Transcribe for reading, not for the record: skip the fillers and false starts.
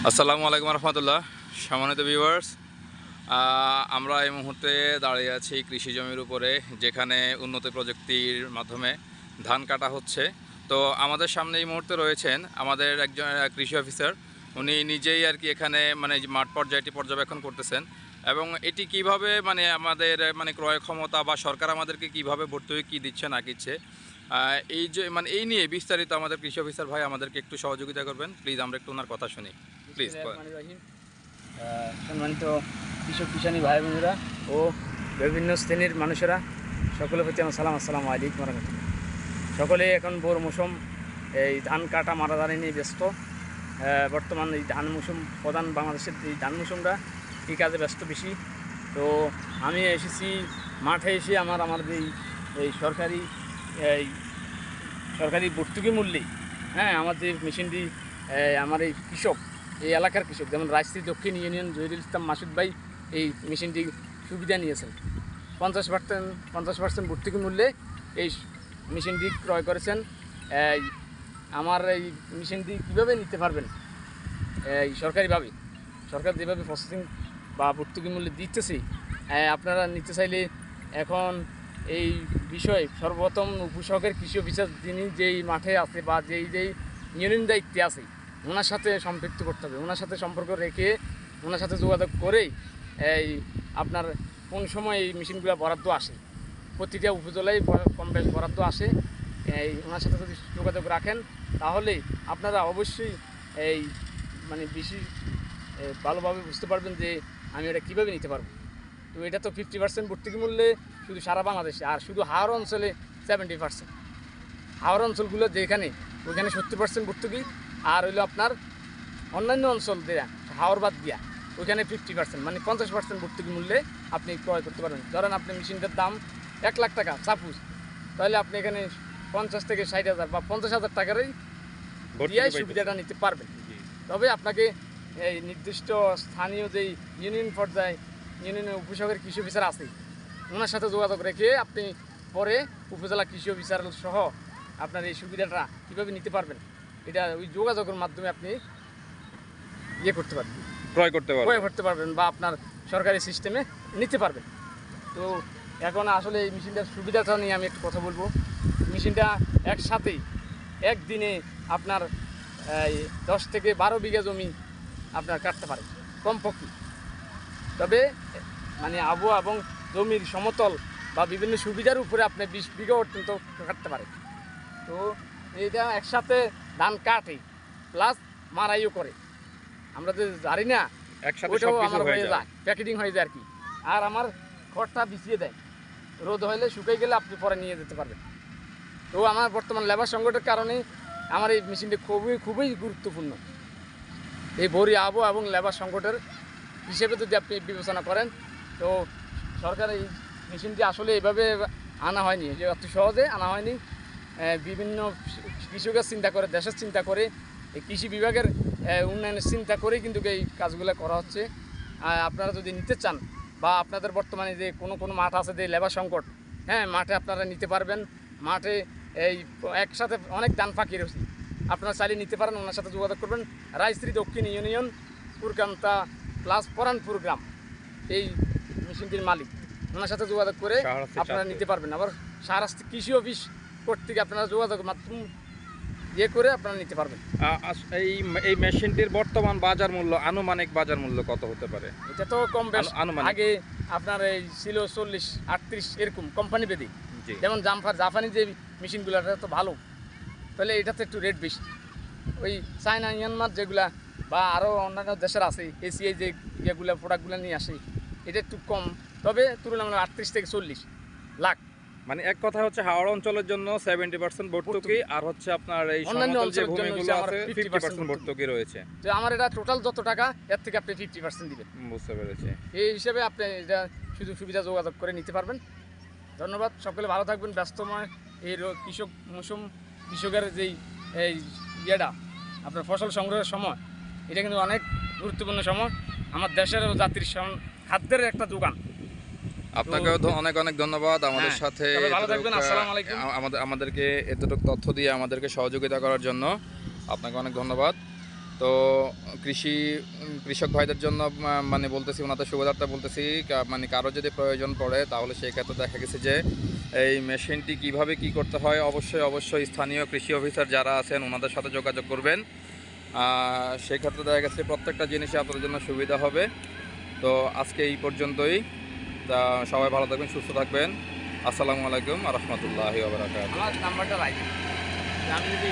আসসালামু আলাইকুম রহমতুল্লাহ। সম্মানিত ভিউয়ার্স, আমরা এই মুহূর্তে দাঁড়িয়ে আছি কৃষি জমির উপরে, যেখানে উন্নত প্রযুক্তির মাধ্যমে ধান কাটা হচ্ছে। তো আমাদের সামনে এই মুহূর্তে রয়েছেন আমাদের একজন কৃষি অফিসার। উনি নিজেই আর কি এখানে মাঠ পর্যায়টি পর্যবেক্ষণ করতেছেন, এবং এটি কিভাবে আমাদের ক্রয় ক্ষমতা বা সরকার আমাদেরকে কিভাবে ভর্তুকি কী দিচ্ছে না দিচ্ছে, এই যে এই নিয়ে বিস্তারিত আমাদের কৃষি অফিসার ভাই আমাদেরকে একটু সহযোগিতা করবেন। প্লিজ আমরা একটু ওনার কথা শুনি প্লিজ। সম্মানিত কৃষক কিষানী ভাই বোনেরা ও বিভিন্ন শ্রেণীর মানুষেরা, সকলের প্রতি আমার সালাম। আসসালামু আলাইকুম রহমতুল্লাহ। সকলে এখন বোর মৌসুম, এই ধান কাটা মারাদানি নিয়ে ব্যস্ত। বর্তমান এই ধান মৌসুম প্রধান, বাংলাদেশের এই ধান মৌসুমটা এই কাজে ব্যস্ত বেশি। তো আমি এসেছি মাঠে এসে আমাদের এই সরকারি ভর্তুকি মূল্যে, আমার যে মেশিনটি, আমার এই কৃষক, এই এলাকার কৃষক, যেমন রাজশ্রী দক্ষিণ ইউনিয়ন জহিরুল ইসলাম মাসুদ ভাই এই মেশিনটি সুবিধা নিয়েছেন। 50% ভর্তুকি মূল্যে এই মেশিনটি ক্রয় করেছেন। আমার এই মেশিনটি কীভাবে নিতে পারবেন? এই সরকারিভাবে, সরকার যেভাবে প্রসেসিং বা ভর্তুকি মূল্যে দিতেছে, আপনারা নিতে চাইলে এখন এই বিষয়ে সর্বপ্রথম উপসহকারী কৃষি অফিসার যিনি যেই মাঠে আছে বা যেই ইউনিয়ন দায়িত্বে আছে, ওনার সাথে সম্পৃক্ত করতে হবে। ওনার সাথে সম্পর্ক রেখে ওনার সাথে যোগাযোগ করেই এই আপনার কোন সময় এই মেশিনগুলো বরাদ্দ আসে, প্রতিটা উপজেলায় কম বেশ বরাদ্দ আসে। এই ওনার সাথে যদি যোগাযোগ রাখেন তাহলে আপনারা অবশ্যই এই বেশি ভালোভাবে বুঝতে পারবেন যে আমি এটা কীভাবে নিতে পারবো। তো এটা তো 50% ভর্তুকি মূল্যে শুধু সারা বাংলাদেশে, আর শুধু হাওড় অঞ্চলে 70%। হাওড় অঞ্চলগুলো যেখানে, ওইখানে 70% ভর্তুকি, আর হইলো আপনার অন্যান্য অঞ্চল দেয়া হাওড় বাদ দিয়া ওইখানে 50%, 50% ভর্তুকি মূল্যে আপনি ক্রয় করতে পারবেন। ধরেন আপনি মেশিনটার দাম 1 লাখ টাকা সাপোজ, তাহলে আপনি এখানে 50 থেকে 60,000 বা 50,000 টাকারই দিয়াই সুবিধাটা নিতে পারবেন। তবে আপনাকে এই নির্দিষ্ট স্থানীয় যেই ইউনিয়ন পর্যায়ে ইউনিয়নের উপসহকারী কৃষি অফিসার আছে, ওনার সাথে যোগাযোগ রেখে আপনি পরে উপজেলা কৃষি অফিসার সহ আপনার এই সুবিধাটা কীভাবে নিতে পারবেন, এটা ওই যোগাযোগের মাধ্যমে আপনি করতে পারবেন, ক্রয় করতে পারবেন বা আপনার সরকারি সিস্টেমে নিতে পারবেন। তো এখন আসলে এই মেশিনটার সুবিধাটা নিয়ে আমি একটু কথা বলবো। মেশিনটা একসাথেই একদিনে আপনার 10 থেকে 12 বিঘা জমি আপনার কাটতে পারে কমপক্ষে। তবে আবহাওয়া এবং জমির সমতল বা বিভিন্ন সুবিধার উপরে আপনি 20 বিঘা পর্যন্ত কাটতে পারে। তো এইটা একসাথে ধান কাটে প্লাস মারাইও করে, আমরা যে জানি না, ওইটাও আমার হয়ে যায়, প্যাকেটিং হয়ে যায় আর কি। আর আমার খড়টা বিছিয়ে দেয়, রোদ হলে শুকিয়ে গেলে আপনি পরে নিয়ে যেতে পারবেন। তো আমার বর্তমান লেবার সংকটের কারণে আমার এই মেশিনটি খুবই গুরুত্বপূর্ণ। এই ভরি আবহাওয়া এবং লেবার সংকটের হিসেবে যদি আপনি বিবেচনা করেন, তো সরকার এই মেশিনটি আসলে এইভাবে আনা হয়নি, যে অতি সহজে আনা হয়নি। বিভিন্ন কৃষকের চিন্তা করে, দেশের চিন্তা করে, এই কৃষি বিভাগের উন্নয়নের চিন্তা করেই কিন্তু এই কাজগুলো করা হচ্ছে। আপনারা যদি নিতে চান বা আপনাদের বর্তমানে যে কোনো মাঠ আছে যে লেবার সংকট, মাঠে আপনারা নিতে পারবেন। মাঠে এই একসাথে অনেক ধান ফাঁকি রয়েছে, আপনারা চাইলে নিতে পারেন। ওনার সাথে যোগাযোগ করবেন। রাজশ্রী দক্ষিণ ইউনিয়ন পুরকান্তা প্লাস পরানপুর গ্রাম এই মেশিনটির মালিক, ওনার সাথে যোগাযোগ করে আপনারা নিতে পারবেন। আবার সারাস্তি কৃষি অফিস কর্তৃক আপনারা যোগাযোগ মাধ্যম করে আপনারা নিতে পারবেন। এই মেশিনটির বর্তমান বাজার মূল্য, আনুমানিক বাজার মূল্য কত হতে পারে? এটা তো কম বেশ, আগে আপনার এই ছিল 40-38 এরকম কোম্পানি বেদে। যেমন জাপানি যে মেশিনগুলো তো ভালো, তাহলে এটাতে একটু রেট বেশি। ওই চায়না, মিয়ানমার যেগুলা বা আরও অন্যান্য দেশের আছে, এশিয়ায় যে ইয়েগুলো প্রোডাক্টগুলো নিয়ে আসে, এটা একটু কম। তবে তুলনামূলক 38 থেকে 40 লাখ। এক কথা হচ্ছে হাওড় অঞ্চলের জন্য 70% ভর্তুকি, আর হচ্ছে আপনার এই অন্যান্য অঞ্চলের জন্য 50% ভর্তুকি রয়েছে। যে আমার এটা টোটাল যত টাকা, এর থেকে আপনি 50% দিবেন। বুঝতে পেরেছি। এই হিসেবে আপনি এটা শুধু সুবিধা যোগাযোগ করে নিতে পারবেন। ধন্যবাদ, সকলে ভালো থাকবেন। ব্যস্তময় এই কৃষকের যেই এই আপনার ফসল সংগ্রহের সময়, এটা কিন্তু অনেক গুরুত্বপূর্ণ সময়। আমার দেশের ও জাতির খাদ্যের একটা যোগান। আপনাকেও অনেক অনেক ধন্যবাদ আমাদের সাথে আমাদেরকে এতটুকু তথ্য দিয়ে আমাদেরকে সহযোগিতা করার জন্য। আপনাকে অনেক ধন্যবাদ। তো কৃষক ভাইদের জন্য মানে বলতেছি, ওনাদের সুবিধার্থে বলতেছি, মানে কারো যদি প্রয়োজন পড়ে তাহলে সেই ক্ষেত্রে দেখা গেছে যে এই মেশিনটি কিভাবে কি করতে হয় অবশ্যই স্থানীয় কৃষি অফিসার যারা আছেন ওনাদের সাথে যোগাযোগ করবেন। সেই ক্ষেত্রে দেখা গেছে প্রত্যেকটা জিনিসই আপনাদের জন্য সুবিধা হবে। তো আজকে এই পর্যন্তই। তা সবাই ভালো থাকবেন, সুস্থ থাকবেন। আসসালামু আলাইকুম ওয়া রাহমাতুল্লাহি ওয়া বারাকাতুহু। আমার নাম্বারটা রাখবেন, আমি যদি